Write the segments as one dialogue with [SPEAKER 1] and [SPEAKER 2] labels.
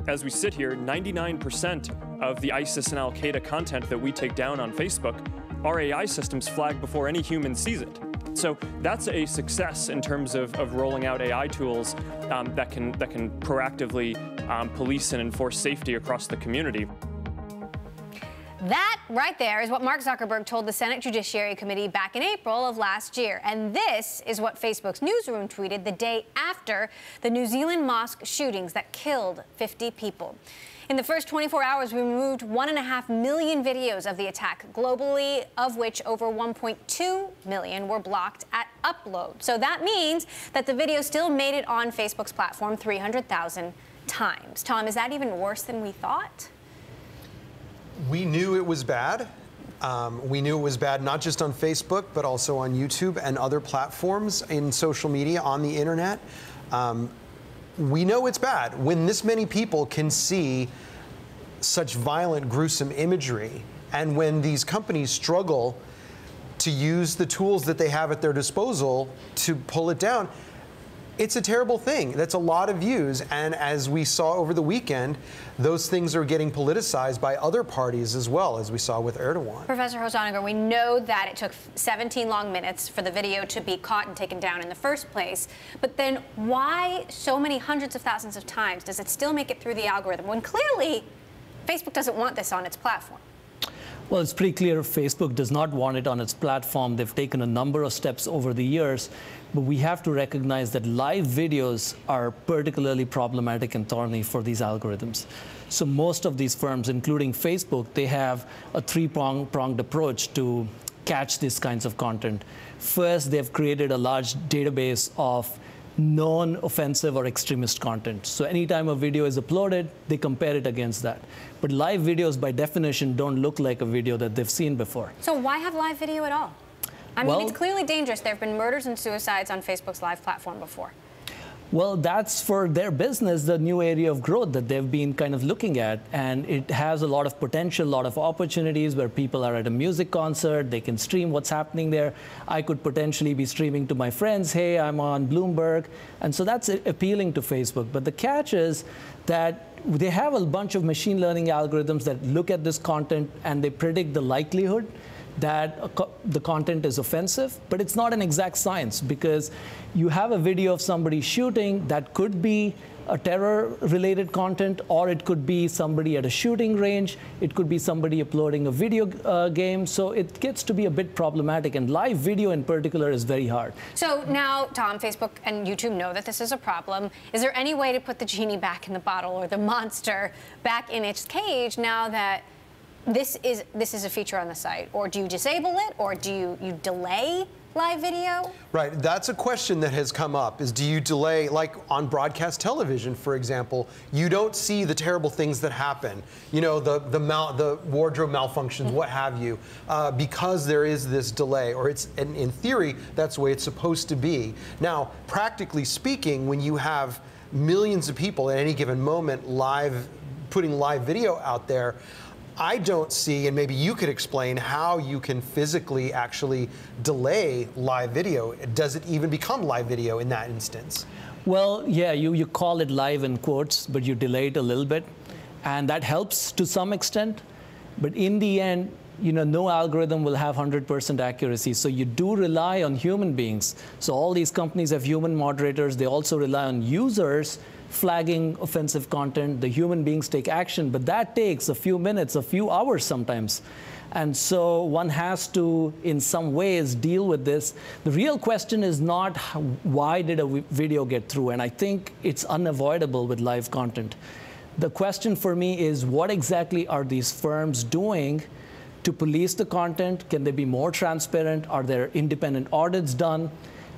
[SPEAKER 1] as we sit here, 99% of the ISIS and Al-Qaeda content that we take down on Facebook, our AI systems flag before any human sees it. So that's a success in terms of rolling out AI tools that can proactively police and enforce safety across the community.
[SPEAKER 2] That right there is what Mark Zuckerberg told the Senate Judiciary Committee back in April of last year. And this is what Facebook's newsroom tweeted the day after the New Zealand mosque shootings that killed 50 people. In the first 24 hours, we removed 1.5 million videos of the attack globally, of which over 1.2 million were blocked at upload. So that means that the video still made it on Facebook's platform 300,000 times. Tom, is that even worse than we thought?
[SPEAKER 3] We knew it was bad. We knew it was bad not just on Facebook, but also on YouTube and other platforms in social media on the internet. We know it's bad when this many people can see such violent, gruesome imagery, and when these companies struggle to use the tools that they have at their disposal to pull it down. It's a terrible thing. That's a lot of views, and as we saw over the weekend, those things are getting politicized by other parties as well, as we saw with Erdogan.
[SPEAKER 2] Professor Hosanagar, we know that it took 17 long minutes for the video to be caught and taken down in the first place, but then why so many hundreds of thousands of times does it still make it through the algorithm when clearly Facebook doesn't want this on its platform?
[SPEAKER 4] Well, it's pretty clear Facebook does not want it on its platform. They've taken a number of steps over the years, but we have to recognize that live videos are particularly problematic and thorny for these algorithms. So most of these firms, including Facebook, they have a three-pronged approach to catch these kinds of content. First, they've created a large database of non-offensive or extremist content. So anytime a video is uploaded, they compare it against that. But live videos, by definition, don't look like a video that they've seen before.
[SPEAKER 2] So why have live video at all? I mean, it's clearly dangerous. There have been murders and suicides on Facebook's live platform before.
[SPEAKER 4] Well, that's for their business, the new area of growth that they've been kind of looking at. And it has a lot of potential, a lot of opportunities where people are at a music concert, they can stream what's happening there. I could potentially be streaming to my friends, hey, I'm on Bloomberg. And so that's appealing to Facebook. But the catch is that they have a bunch of machine learning algorithms that look at this content and they predict the likelihood that the content is offensive, but it's not an exact science because you have a video of somebody shooting that could be a terror-related content, or it could be somebody at a shooting range, it could be somebody uploading a video game, so it gets to be a bit problematic, and live video in particular is very hard.
[SPEAKER 2] So now, Tom, Facebook and YouTube know that this is a problem. Is there any way to put the genie back in the bottle or the monster back in its cage now that this is a feature on the site? Or do you disable it, or do you delay live video?
[SPEAKER 3] Right, that's a question that has come up, is do you delay, like on broadcast television, for example, you don't see the terrible things that happen, you know, the wardrobe malfunctions, what have you, because there is this delay, or it's, in theory, that's the way it's supposed to be. Now, practically speaking, when you have millions of people at any given moment putting live video out there, I don't see, and maybe you could explain, how you can physically actually delay live video. Does it even become live video in that instance?
[SPEAKER 4] Well, yeah, you call it live in quotes, but you delay it a little bit. And that helps to some extent. But in the end, you know, no algorithm will have 100% accuracy. So you do rely on human beings. So all these companies have human moderators. They also rely on users flagging offensive content. The human beings take action, but that takes a few minutes, a few hours sometimes. And so one has to, in some ways, deal with this. The real question is not why did a video get through, and I think it's unavoidable with live content. The question for me is, what exactly are these firms doing to police the content? Can they be more transparent? Are there independent audits done?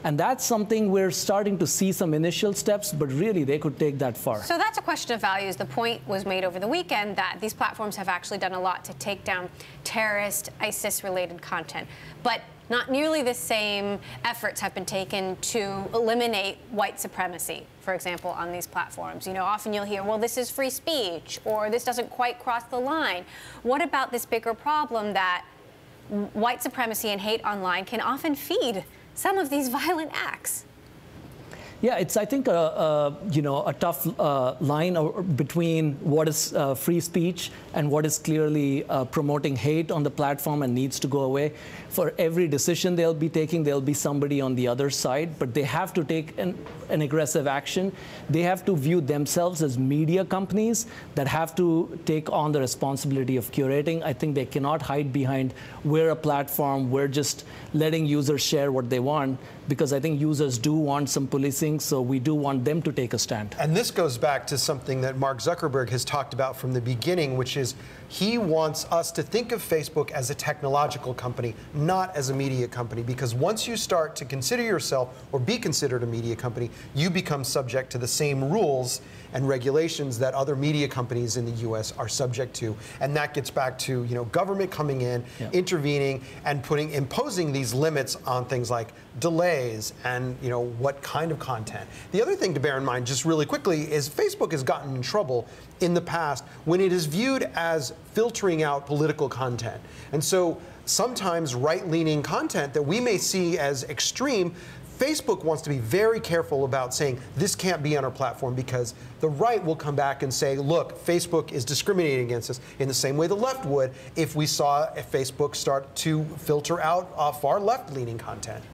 [SPEAKER 4] And that's something we're starting to see some initial steps, but really they could take that far.
[SPEAKER 2] So that's a question of values. The point was made over the weekend that these platforms have actually done a lot to take down terrorist, ISIS-related content. But not nearly the same efforts have been taken to eliminate white supremacy, for example, on these platforms. You know, often you'll hear, well, this is free speech, or this doesn't quite cross the line. What about this bigger problem that white supremacy and hate online can often feed some of these violent acts?
[SPEAKER 4] Yeah, it's, I think, a tough line between what is free speech and what is clearly promoting hate on the platform and needs to go away. For every decision they'll be taking, there'll be somebody on the other side, but they have to take an aggressive action. They have to view themselves as media companies that have to take on the responsibility of curating. I think they cannot hide behind, we're a platform, we're just letting users share what they want, because I think users do want some policing, so we do want them to take a stand.
[SPEAKER 3] And this goes back to something that Mark Zuckerberg has talked about from the beginning, which is he wants us to think of Facebook as a technological company, not as a media company, because once you start to consider yourself or be considered a media company, you become subject to the same rules and regulations that other media companies in the US are subject to. And that gets back to, government coming in, intervening, and imposing these limits on things like delays and, what kind of content. The other thing to bear in mind, just really quickly, is Facebook has gotten in trouble in the past when it is viewed as filtering out political content. And so sometimes right-leaning content that we may see as extreme, Facebook wants to be very careful about saying this can't be on our platform, because the right will come back and say, look, Facebook is discriminating against us, in the same way the left would if we saw Facebook start to filter out far left-leaning content.